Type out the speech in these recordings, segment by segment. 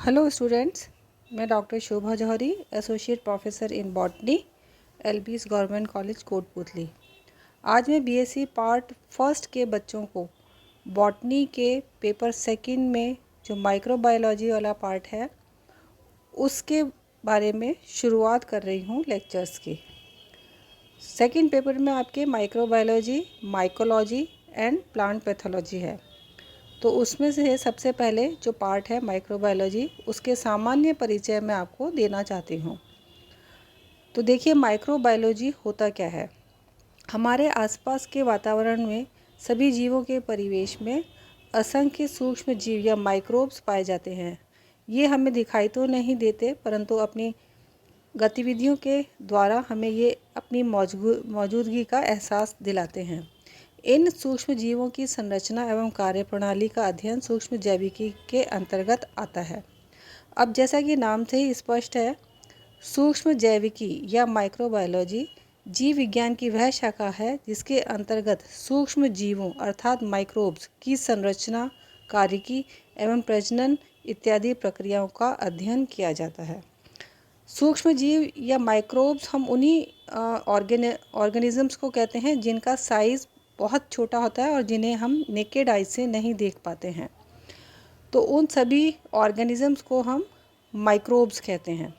Hello students, मैं doctor Shobha Jauhari, associate professor in botany, LBS government college Kotputli. आज मैं BSc part first के बच्चों को बॉटनी के पेपर सेकंड में जो माइक्रोबायोलॉजी वाला पार्ट है उसके बारे में शुरुआत कर रही हूँ लेक्चर्स की। सेकंड पेपर में आपके microbiology, mycology and plant pathology है। तो उसमें से सबसे पहले जो पार्ट है माइक्रोबायोलॉजी, उसके सामान्य परिचय मैं आपको देना चाहती हूँ। तो देखिए, माइक्रोबायोलॉजी होता क्या है। हमारे आसपास के वातावरण में सभी जीवों के परिवेश में असंख्य सूक्ष्म जीव या माइक्रोब्स पाए जाते हैं। ये हमें दिखाई तो नहीं देते, परंतु अपनी गतिविधियों के द्वारा हमें ये अपनी मौजूदगी का एहसास दिलाते हैं। इन सूक्ष्म जीवों की संरचना एवं कार्यप्रणाली का अध्ययन सूक्ष्म जैविकी के अंतर्गत आता है। अब जैसा कि नाम से ही स्पष्ट है, सूक्ष्म जैविकी या माइक्रोबायोलॉजी जीव विज्ञान की वह शाखा है जिसके अंतर्गत सूक्ष्म जीवों अर्थात माइक्रोब्स की संरचना, कार्यकी एवं प्रजनन इत्यादि प्रक्रियाओं का अध्ययन किया जाता है। सूक्ष्म जीव या माइक्रोब्स हम उन्हीं ऑर्गेनिजम्स को कहते हैं जिनका साइज़ बहुत छोटा होता है और जिन्हें हम नेकेड आई से नहीं देख पाते हैं। तो उन सभी ऑर्गेनिजम्स को हम माइक्रोब्स कहते हैं।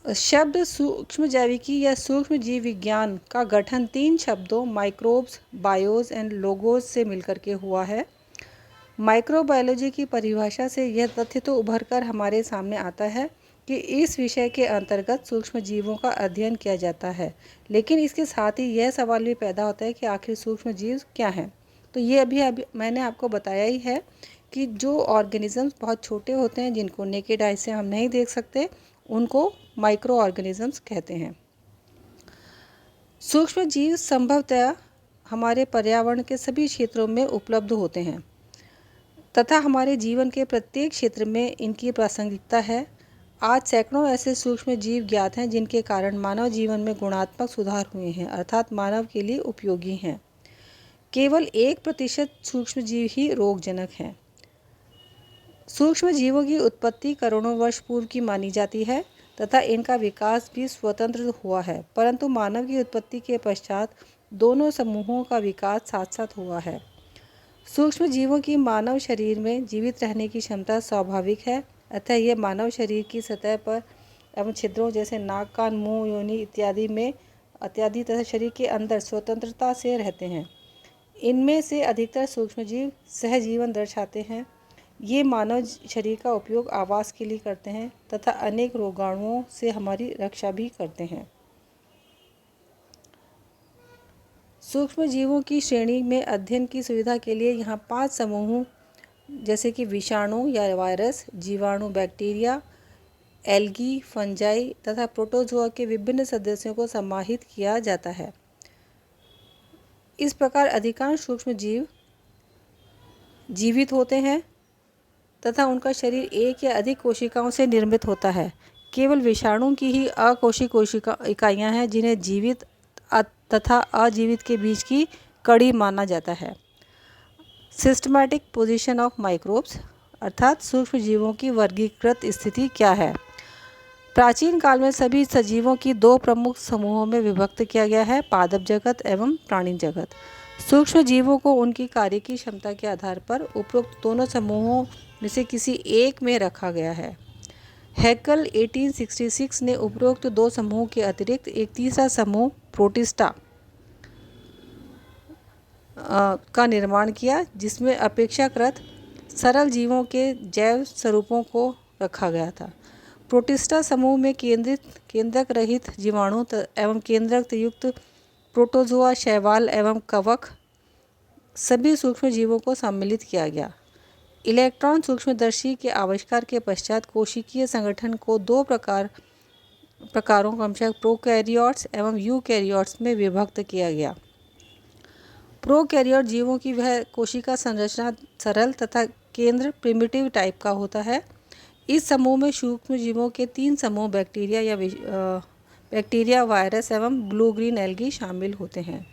शब्द सूक्ष्म जैविकी या सूक्ष्म जीव विज्ञान का गठन 3 शब्दों माइक्रोब्स, बायोस एंड लोगोस से मिलकर के हुआ है। माइक्रोबायोलॉजी की परिभाषा से यह तथ्य तो उभर कर हमारे सामने आता है कि इस विषय के अंतर्गत सूक्ष्म जीवों का अध्ययन किया जाता है, लेकिन इसके साथ ही यह सवाल भी पैदा होता है कि आखिर सूक्ष्म जीव क्या हैं। तो ये अभी मैंने आपको बताया ही है कि जो ऑर्गेनिजम्स बहुत छोटे होते हैं, जिनको नेकेड आई से हम नहीं देख सकते, उनको माइक्रो ऑर्गेनिजम्स कहते हैं। सूक्ष्म जीव संभवतः हमारे पर्यावरण के सभी क्षेत्रों में उपलब्ध होते हैं तथा हमारे जीवन के प्रत्येक क्षेत्र में इनकी प्रासंगिकता है। आज सैकड़ों ऐसे सूक्ष्म जीव ज्ञात हैं जिनके कारण मानव जीवन में गुणात्मक सुधार हुए हैं, अर्थात मानव के लिए उपयोगी हैं। केवल 1% सूक्ष्म जीव ही रोगजनक हैं। सूक्ष्म जीवों की उत्पत्ति करोड़ों वर्ष पूर्व की मानी जाती है तथा इनका विकास भी स्वतंत्र हुआ है, परंतु मानव की उत्पत्ति के पश्चात दोनों समूहों का विकास साथ साथ हुआ है। सूक्ष्म जीवों की मानव शरीर में जीवित रहने की क्षमता स्वाभाविक है, अतः ये मानव शरीर की सतह पर एवं छिद्रों जैसे नाक, कान, मुंह, योनि इत्यादि तथा शरीर के अंदर स्वतंत्रता से रहते हैं। इनमें से अधिकतर सूक्ष्मजीव सहजीवन दर्शाते हैं। ये मानव शरीर का उपयोग आवास के लिए करते हैं तथा अनेक रोगाणुओं से हमारी रक्षा भी करते हैं। सूक्ष्म जीवों की श्रेणी में अध्ययन की सुविधा के लिए यहाँ 5 समूहों जैसे कि विषाणु या वायरस, जीवाणु, बैक्टीरिया, एल्गी, फंजाई तथा प्रोटोजोआ के विभिन्न सदस्यों को समाहित किया जाता है। इस प्रकार अधिकांश सूक्ष्म जीव जीवित होते हैं तथा उनका शरीर एक या अधिक कोशिकाओं से निर्मित होता है। केवल विषाणु की ही अकोशिक कोशिका इकाइयाँ हैं जिन्हें जीवित तथा अजीवित के बीच की कड़ी माना जाता है। सिस्टमैटिक पोजीशन ऑफ माइक्रोब्स अर्थात सूक्ष्म जीवों की वर्गीकृत स्थिति क्या है। प्राचीन काल में सभी सजीवों की 2 प्रमुख समूहों में विभक्त किया गया है, पादप जगत एवं प्राणी जगत। सूक्ष्म जीवों को उनकी कार्य की क्षमता के आधार पर उपरोक्त दोनों समूहों में से किसी एक में रखा गया है। हैकल 1866 ने उपरोक्त 2 समूहों के अतिरिक्त एक तीसरा समूह प्रोटिस्टा का निर्माण किया, जिसमें अपेक्षाकृत सरल जीवों के जैव स्वरूपों को रखा गया था। प्रोटिस्टा समूह में केंद्रक रहित जीवाणु एवं केंद्रक युक्त प्रोटोजोआ, शैवाल एवं कवक सभी सूक्ष्म जीवों को सम्मिलित किया गया। इलेक्ट्रॉन सूक्ष्मदर्शी के आविष्कार के पश्चात कोशिकीय संगठन को 2 प्रकारों क्रमशः प्रोकैरियोट्स एवं यूकैरियोट्स में विभक्त किया गया। प्रोकैरियोट जीवों की वह कोशिका संरचना सरल तथा केंद्र प्रिमिटिव टाइप का होता है। इस समूह में सूक्ष्म जीवों के 3 समूह बैक्टीरिया, वायरस एवं ब्लू ग्रीन एल्गी शामिल होते हैं।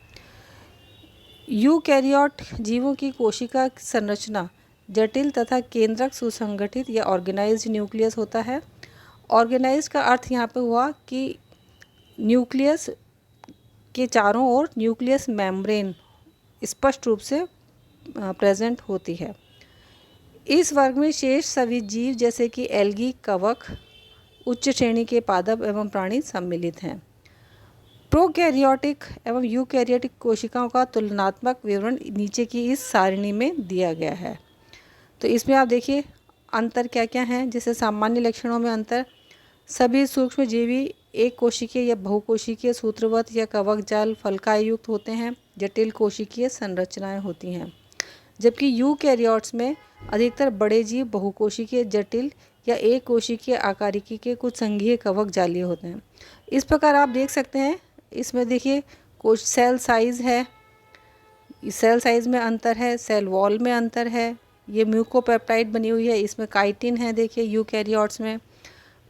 यूकैरियोट जीवों की कोशिका संरचना जटिल तथा केंद्रक सुसंगठित या ऑर्गेनाइज्ड न्यूक्लियस होता है। ऑर्गेनाइज्ड का अर्थ यहाँ पे हुआ कि न्यूक्लियस के चारों ओर न्यूक्लियस मेम्ब्रेन स्पष्ट रूप से प्रेजेंट होती है। इस वर्ग में शेष सभी जीव जैसे कि एल्गी, कवक, उच्च श्रेणी के पादप एवं प्राणी सम्मिलित हैं। प्रोकैरियोटिक एवं यूकैरियोटिक कोशिकाओं का तुलनात्मक विवरण नीचे की इस सारणी में दिया गया है। तो इसमें आप देखिए अंतर क्या क्या हैं। जैसे सामान्य लक्षणों में अंतर, सभी सूक्ष्मजीवी एक कोशिकीय या बहुकोशिकीय सूत्रवत या कवक जाल फलकाय युक्त होते हैं। जटिल कोशिकीय संरचनाएं होती हैं। जबकि यूकैरियोट्स में अधिकतर बड़े जीव बहुकोशिकीय, जटिल या एक कोशिकीय आकारिकी के कुछ संघीय कवक जालीय होते हैं। इस प्रकार आप देख सकते हैं, इसमें देखिए कुछ सेल साइज़ है, सेल साइज़ में अंतर है, सेल वॉल में अंतर है। ये म्यूकोपेप्टाइड बनी हुई है, इसमें काइटिन है। देखिए यूकैरियोट्स में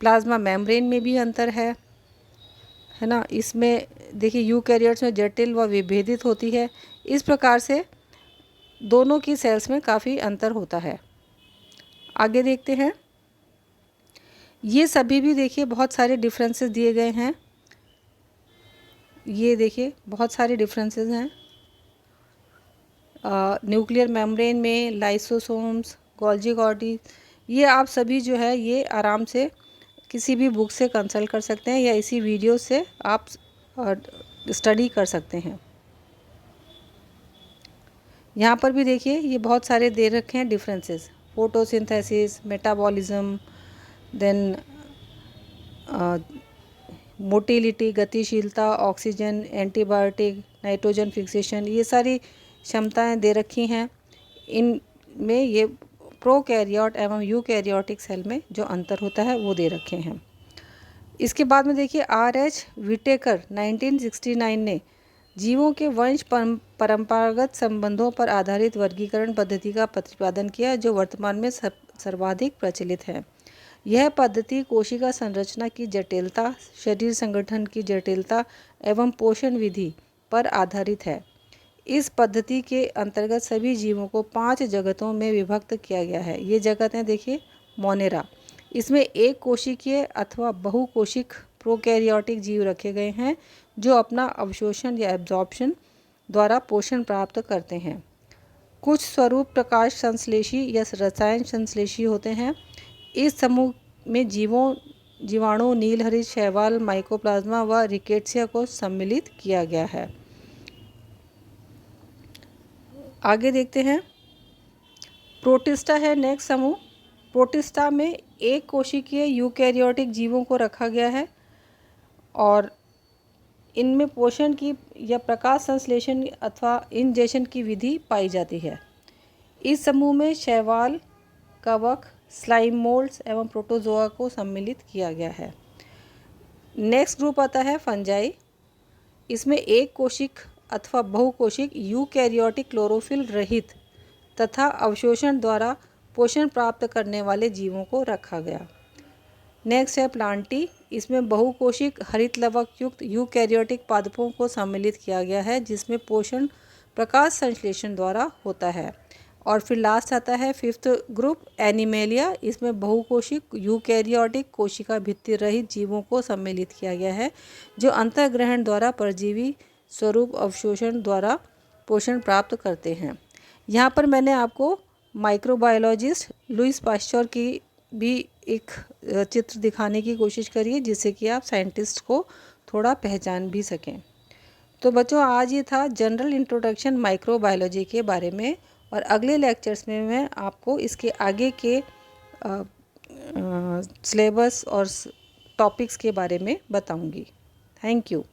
प्लाज्मा मेम्ब्रेन में भी अंतर है ना। इसमें देखिए यूकैरियोट्स में जटिल व विभेदित होती है। इस प्रकार से दोनों की सेल्स में काफ़ी अंतर होता है। आगे देखते हैं। ये सभी भी देखिए बहुत सारे डिफरेंसेस दिए गए हैं। ये देखिए बहुत सारे डिफरेंसेस हैं। न्यूक्लियर मेम्ब्रेन में लाइसोसोम्स, गोल्जी गॉडी, ये आप सभी जो है ये आराम से किसी भी बुक से कंसल्ट कर सकते हैं या इसी वीडियो से आप स्टडी कर सकते हैं। यहाँ पर भी देखिए ये बहुत सारे दे रखे हैं differences. Photosynthesis, metabolism, then motility, गतिशीलता, ऑक्सीजन, एंटीबायोटिक, नाइट्रोजन फिक्सेशन, ये सारी क्षमताएं दे रखी हैं। इनमें ये प्रोकैरियोट एवं यूकैरियोटिक सेल में जो अंतर होता है वो दे रखे हैं। इसके बाद में देखिए R.H. विटेकर 1969 ने जीवों के वंश परंपरागत संबंधों पर आधारित वर्गीकरण पद्धति का प्रतिपादन किया, जो वर्तमान में सर्वाधिक प्रचलित है। यह पद्धति कोशिका संरचना की जटिलता, शरीर संगठन की जटिलता एवं पोषण विधि पर आधारित है। इस पद्धति के अंतर्गत सभी जीवों को 5 जगतों में विभक्त किया गया है। ये जगतें देखिए मोनेरा, इसमें एक कोशिकीय अथवा बहुकोशिक प्रोकैरियोटिक जीव रखे गए हैं जो अपना अवशोषण या एब्जॉर्प्शन द्वारा पोषण प्राप्त करते हैं। कुछ स्वरूप प्रकाश संश्लेषी या रसायन संश्लेषी होते हैं। इस समूह में जीवाणु, नीलहरित शैवाल, माइकोप्लाज्मा व रिकेट्सिया को सम्मिलित किया गया है। आगे देखते हैं। प्रोटिस्टा है नेक्स्ट समूह। प्रोटिस्टा में एक कोशिकीय यूकैरियोटिक जीवों को रखा गया है और इनमें पोषण की या प्रकाश संश्लेषण अथवा इंजेशन की विधि पाई जाती है। इस समूह में शैवाल, कवक, स्लाइम मोल्ड्स एवं प्रोटोजोआ को सम्मिलित किया गया है। नेक्स्ट ग्रुप आता है फंजाई। इसमें एक कोशिक अथवा बहुकोशिक यूकैरियोटिक क्लोरोफिल रहित तथा अवशोषण द्वारा पोषण प्राप्त करने वाले जीवों को रखा गया। नेक्स्ट है प्लांटी। इसमें बहुकोशिक हरित लवक युक्त यूकैरियोटिक पादपों को सम्मिलित किया गया है, जिसमें पोषण प्रकाश संश्लेषण द्वारा होता है। और फिर लास्ट आता है 5th ग्रुप एनिमेलिया। इसमें बहुकोशिक यूकैरियोटिक कोशिका भित्ति रहित जीवों को सम्मिलित किया गया है, जो अंतर्ग्रहण द्वारा परजीवी स्वरूप अवशोषण द्वारा पोषण प्राप्त करते हैं। यहाँ पर मैंने आपको माइक्रोबायोलॉजिस्ट लुईस पास्चर की भी एक चित्र दिखाने की कोशिश करी है, जिससे कि आप साइंटिस्ट को थोड़ा पहचान भी सकें। तो बच्चों आज ये था जनरल इंट्रोडक्शन माइक्रोबायोलॉजी के बारे में, और अगले लेक्चर्स में मैं आपको इसके आगे के सिलेबस और टॉपिक्स के बारे में बताऊंगी। Thank you.